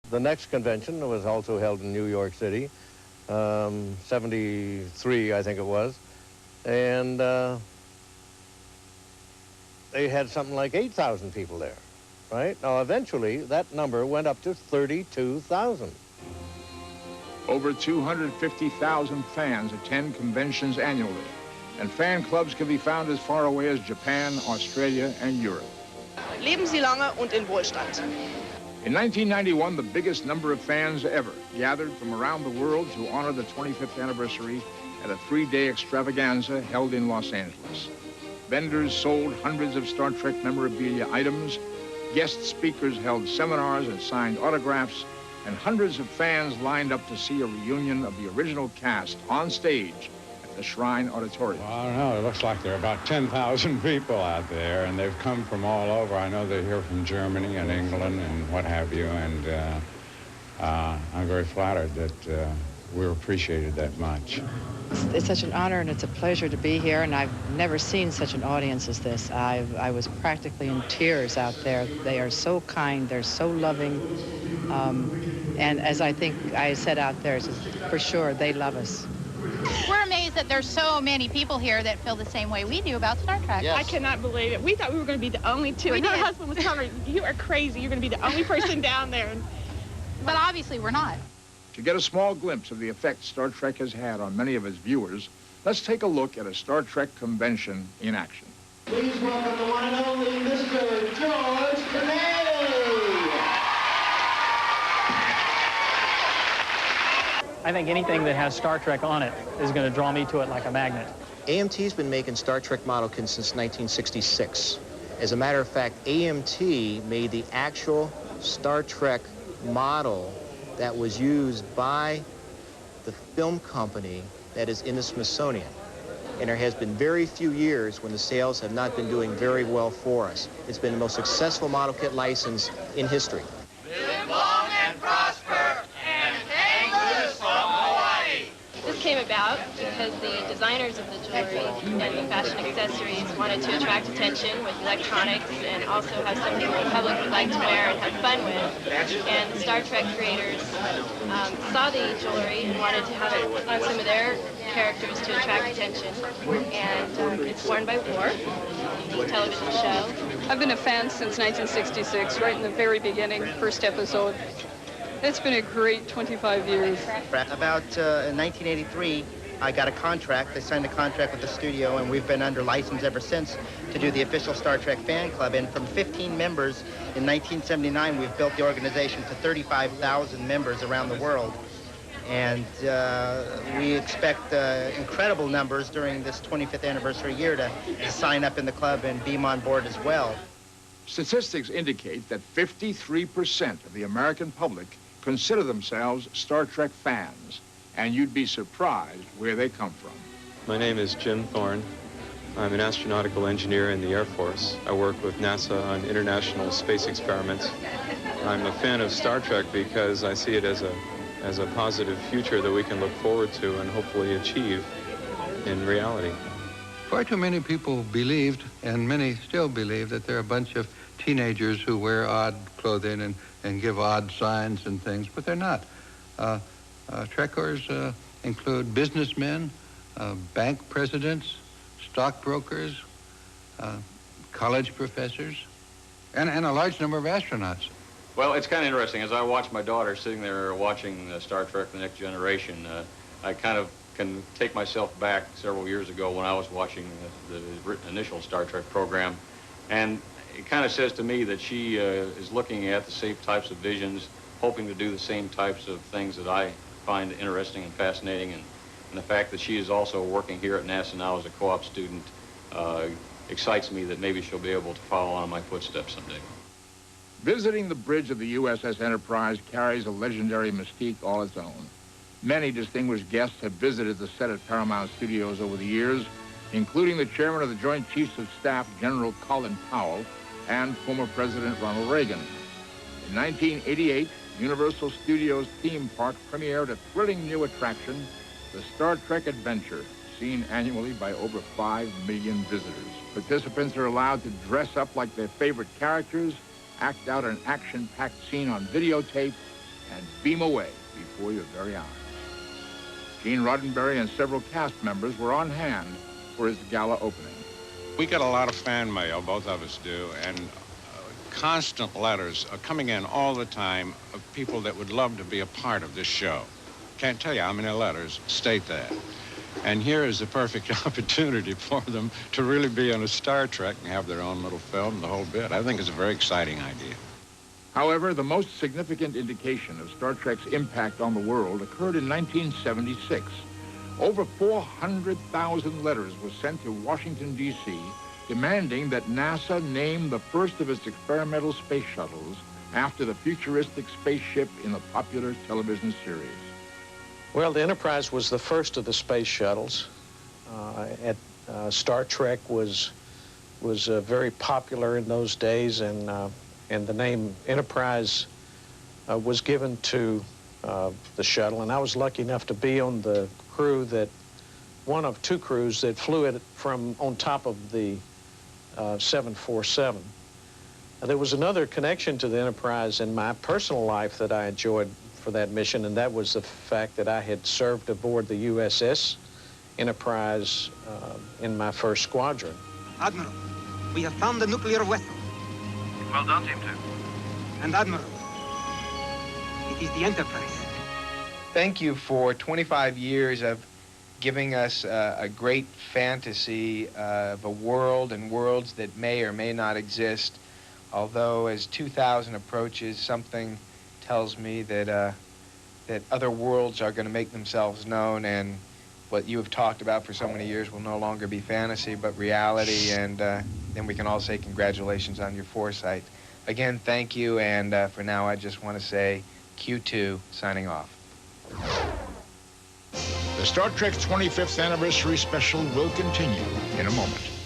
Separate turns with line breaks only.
The next convention was also held in New York City, 73, I think it was. And they had something like 8,000 people there, right? Now, eventually, that number went up to 32,000.
Over 250,000 fans attend conventions annually, and fan clubs can be found as far away as Japan, Australia, and Europe.
Leben Sie lange und in Wohlstand.
In 1991, the biggest number of fans ever gathered from around the world to honor the 25th anniversary at a 3-day extravaganza held in Los Angeles. Vendors sold hundreds of Star Trek memorabilia items, guest speakers held seminars and signed autographs, and hundreds of fans lined up to see a reunion of the original cast on stage at the Shrine Auditorium.
Well, I don't know. It looks like there are about 10,000 people out there, and they've come from all over. I know they're here from Germany and England and what have you, and I'm very flattered that we're appreciated that much.
It's such an honor and it's a pleasure to be here, and I've never seen such an audience as this. I was practically in tears out there. They are so kind, they're so loving, and as I think I said out there, for sure, they love us.
We're amazed that there's so many people here that feel the same way we do about Star Trek.
Yes. I cannot believe it. We thought we were going to be the only two.
We
and her
did.
husband was telling her, you are crazy. You're going to be the only person down there.
But obviously we're not.
To get a small glimpse of the effect Star Trek has had on many of its viewers, let's take a look at a Star Trek convention in action.
Please welcome the one and only Mr. George Takei.
I think anything that has Star Trek on it is going to draw me to it like a magnet.
AMT's been making Star Trek model kits since 1966. As a matter of fact, AMT made the actual Star Trek model that was used by the film company that is in the Smithsonian. And there has been very few years when the sales have not been doing very well for us. It's been the most successful model kit license in history.
Live long and prosper, and hang loose from Hawaii.
This came about because the designers of the jewelry and the fashion accessories wanted to attract attention with electronics and also have something the public would like to wear and have fun with. And the Star Trek creators saw the jewelry and wanted to have it on some of their characters to attract attention. And it's worn by War, the television show.
I've been a fan since 1966, right in the very beginning, first episode. It's been a great 25 years.
About in 1983, I got a contract. I signed a contract with the studio, and we've been under license ever since to do the official Star Trek fan club. And from 15 members in 1979, we've built the organization to 35,000 members around the world. And we expect incredible numbers during this 25th anniversary year to sign up in the club and beam on board as well.
Statistics indicate that 53% of the American public consider themselves Star Trek fans, and you'd be surprised where they come from.
My name is Jim Thorne. I'm an astronautical engineer in the Air Force. I work with NASA on international space experiments. I'm a fan of Star Trek because I see it as a positive future that we can look forward to and hopefully achieve in reality.
Far too many people believed, and many still believe, that there are a bunch of teenagers who wear odd clothing and give odd signs and things, but they're not. Trekkers include businessmen, bank presidents, stockbrokers, college professors, and a large number of astronauts.
Well, it's kind of interesting. As I watch my daughter sitting there watching Star Trek: The Next Generation, I kind of can take myself back several years ago when I was watching the initial Star Trek program, and it kind of says to me that she is looking at the same types of visions, hoping to do the same types of things that I find interesting and fascinating, and the fact that she is also working here at NASA now as a co-op student excites me that maybe she'll be able to follow on my footsteps someday.
Visiting the bridge of the USS Enterprise carries a legendary mystique all its own. Many distinguished guests have visited the set at Paramount Studios over the years, including the chairman of the Joint Chiefs of Staff, General Colin Powell, and former President Ronald Reagan. In 1988, Universal Studios theme park premiered a thrilling new attraction, the Star Trek Adventure, seen annually by over 5 million visitors. Participants are allowed to dress up like their favorite characters, act out an action-packed scene on videotape, and beam away before your very eyes. Gene Roddenberry and several cast members were on hand for his gala opening.
We get a lot of fan mail, both of us do, and constant letters are coming in all the time of people that would love to be a part of this show. Can't tell you how many letters state that. And here is the perfect opportunity for them to really be on a Star Trek and have their own little film, the whole bit. I think it's a very exciting idea.
However, the most significant indication of Star Trek's impact on the world occurred in 1976. Over 400,000 letters were sent to Washington, D.C., demanding that NASA name the first of its experimental space shuttles after the futuristic spaceship in the popular television series.
Well, the Enterprise was the first of the space shuttles. Star Trek was very popular in those days, and the name Enterprise was given to the shuttle. And I was lucky enough to be on the crew one of two crews that flew it from on top of the 747. There was another connection to the Enterprise in my personal life that I enjoyed for that mission, and that was the fact that I had served aboard the USS Enterprise in my first squadron.
Admiral, we have found the nuclear vessel.
Well done, Team 2.
And Admiral, it is the Enterprise.
Thank you for 25 years of giving us a great fantasy of a world and worlds that may or may not exist. Although as 2000 approaches, something tells me that that other worlds are going to make themselves known, and what you have talked about for so many years will no longer be fantasy but reality, and then we can all say congratulations on your foresight. Again, thank you, and for now I just want to say Q2 signing off.
The Star Trek 25th Anniversary Special will continue in a moment.